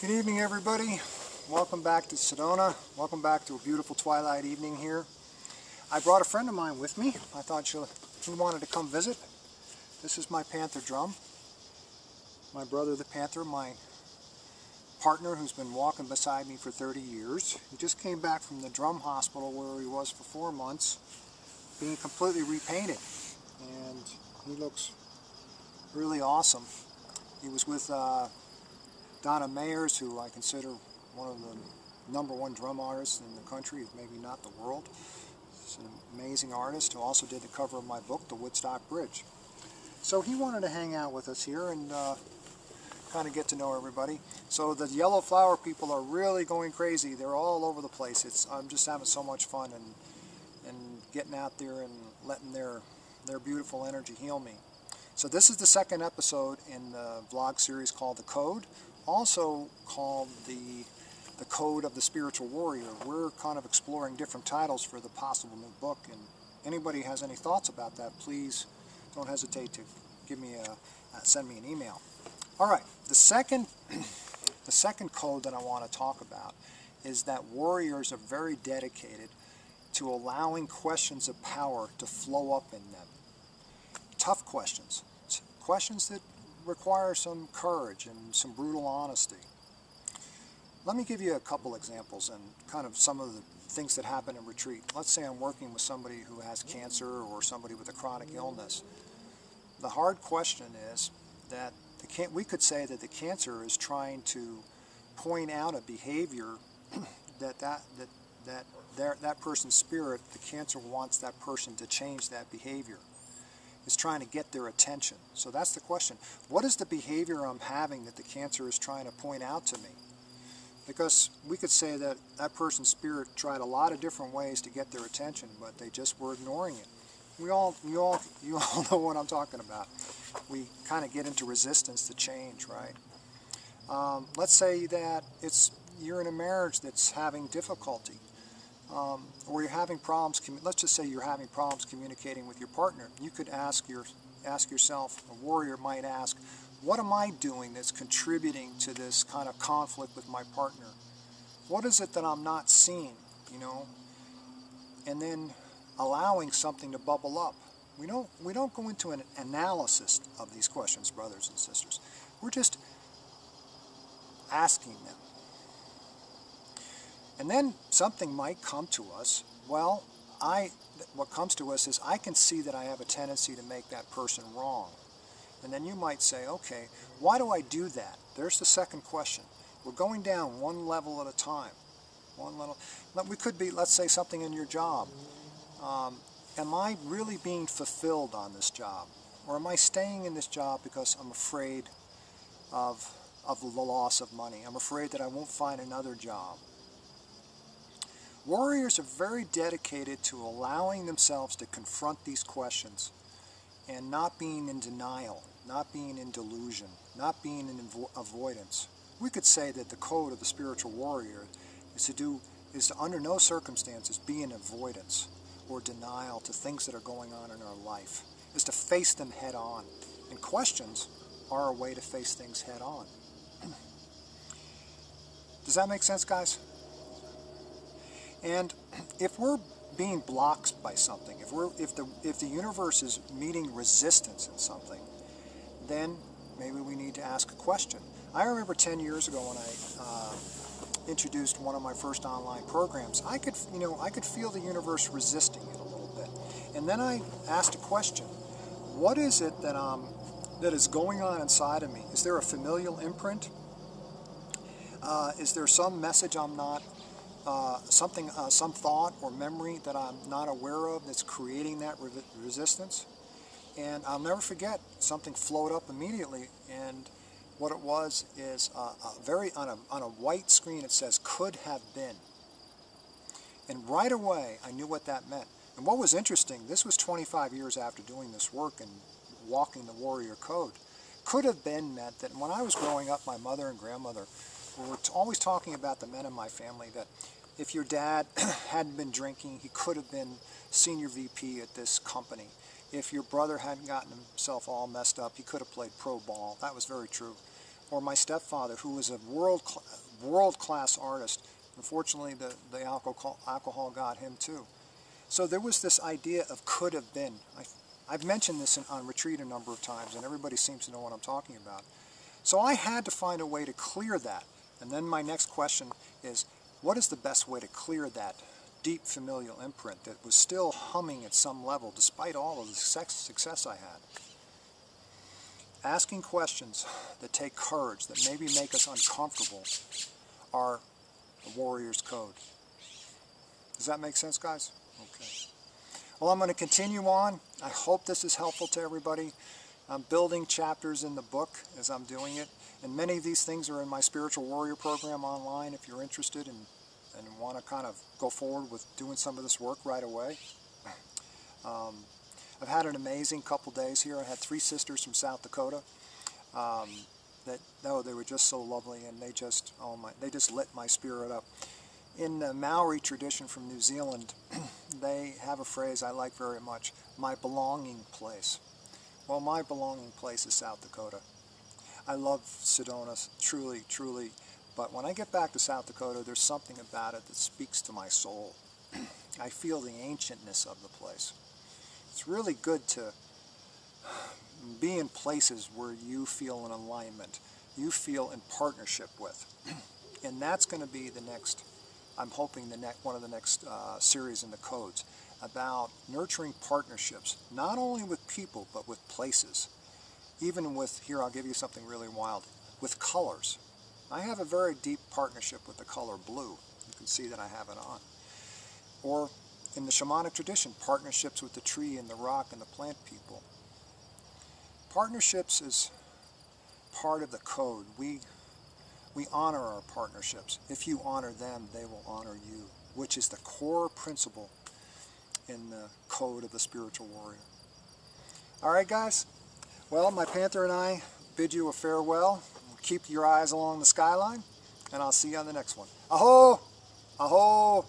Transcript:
Good evening, everybody. Welcome back to Sedona. Welcome back to a beautiful twilight evening here. I brought a friend of mine with me. I thought he wanted to come visit. This is my panther drum. My brother the panther, my partner who's been walking beside me for 30 years. He just came back from the drum hospital where he was for 4 months, being completely repainted. And he looks really awesome. He was with Donna Mayers, who I consider one of the #1 drum artists in the country, if maybe not the world. He's an amazing artist who also did the cover of my book, The Woodstock Bridge. So he wanted to hang out with us here and kind of get to know everybody. So the yellow flower people are really going crazy. They're all over the place. I'm just having so much fun and getting out there and letting their beautiful energy heal me. So this is the second episode in the vlog series called The Code, also called the Code of the Spiritual Warrior. We're kind of exploring different titles for the possible new book, and anybody has any thoughts about that, please don't hesitate to give me send me an email. All right, the second code that I want to talk about is that warriors are very dedicated to allowing questions of power to flow up in them. Tough questions, questions that require some courage and some brutal honesty. Let me give you a couple examples and kind of some of the things that happen in retreat. Let's say I'm working with somebody who has cancer or somebody with a chronic illness. The hard question is that we could say that the cancer is trying to point out a behavior that person's spirit, the cancer wants that person to change that behavior. Is trying to get their attention. So that's the question. What is the behavior I'm having that the cancer is trying to point out to me? Because we could say that that person's spirit tried a lot of different ways to get their attention, but they just were ignoring it. You all know what I'm talking about. We kind of get into resistance to change, right? Let's say that you're in a marriage that's having difficulty. Or you're having problems, let's just say you're having problems communicating with your partner. You could ask yourself, a warrior might ask, what am I doing that's contributing to this kind of conflict with my partner? What is it that I'm not seeing, And then allowing something to bubble up. We don't go into an analysis of these questions, brothers and sisters. We're just asking them. And then something might come to us. Well, what comes to us is I can see that I have a tendency to make that person wrong. And then you might say, okay, why do I do that? There's the second question. We're going down one level at a time. One level. We could be, let's say, something in your job. Am I really being fulfilled on this job? Or am I staying in this job because I'm afraid of the loss of money? I'm afraid that I won't find another job. Warriors are very dedicated to allowing themselves to confront these questions and not being in denial, not being in delusion, not being in avoidance. We could say that the code of the spiritual warrior is to under no circumstances be in avoidance or denial to things that are going on in our life, is to face them head on. And questions are a way to face things head on. Does that make sense, guys? And if we're being blocked by something, if the universe is meeting resistance in something, then maybe we need to ask a question. I remember 10 years ago when I introduced one of my first online programs, I could feel the universe resisting it a little bit. And then I asked a question: what is it that is going on inside of me? Is there a familial imprint? Is there some message I'm not? Some thought or memory that I'm not aware of that's creating that resistance? And I'll never forget, something flowed up immediately, and what it was is on a white screen it says "could have been," and right away I knew what that meant. And what was interesting, this was 25 years after doing this work and walking the warrior code. Could have been meant that when I was growing up, my mother and grandmother were always talking about the men in my family, that if your dad hadn't been drinking, he could have been senior VP at this company. If your brother hadn't gotten himself all messed up, he could have played pro ball. That was very true. or my stepfather, who was a world-class artist. Unfortunately, the alcohol got him too. So there was this idea of could have been. I've mentioned this on retreat a number of times, and everybody seems to know what I'm talking about. So I had to find a way to clear that. And then my next question is, what is the best way to clear that deep familial imprint that was still humming at some level despite all of the success I had? Asking questions that take courage, that maybe make us uncomfortable, are a warrior's code. Does that make sense, guys? Okay. Well, I'm going to continue on. I hope this is helpful to everybody. I'm building chapters in the book as I'm doing it, and many of these things are in my Spiritual Warrior program online if you're interested and want to kind of go forward with doing some of this work right away. I've had an amazing couple days here. I had 3 sisters from South Dakota they were just so lovely, and they just lit my spirit up. In the Maori tradition from New Zealand, they have a phrase I like very much, my belonging place. Well, my belonging place is South Dakota. I love Sedona, truly, truly, but when I get back to South Dakota, there's something about it that speaks to my soul. I feel the ancientness of the place. It's really good to be in places where you feel an alignment, you feel in partnership with. And that's going to be the next, I'm hoping one of the next series in the codes, about nurturing partnerships, not only with people, but with places. Even with, here I'll give you something really wild, with colors. I have a very deep partnership with the color blue. You can see that I have it on. Or in the shamanic tradition, partnerships with the tree and the rock and the plant people. Partnerships is part of the code. We honor our partnerships. If you honor them, they will honor you, which is the core principle in the code of the spiritual warrior. All right, guys. Well, my Panther and I bid you a farewell. Keep your eyes along the skyline, and I'll see you on the next one. Aho! Aho!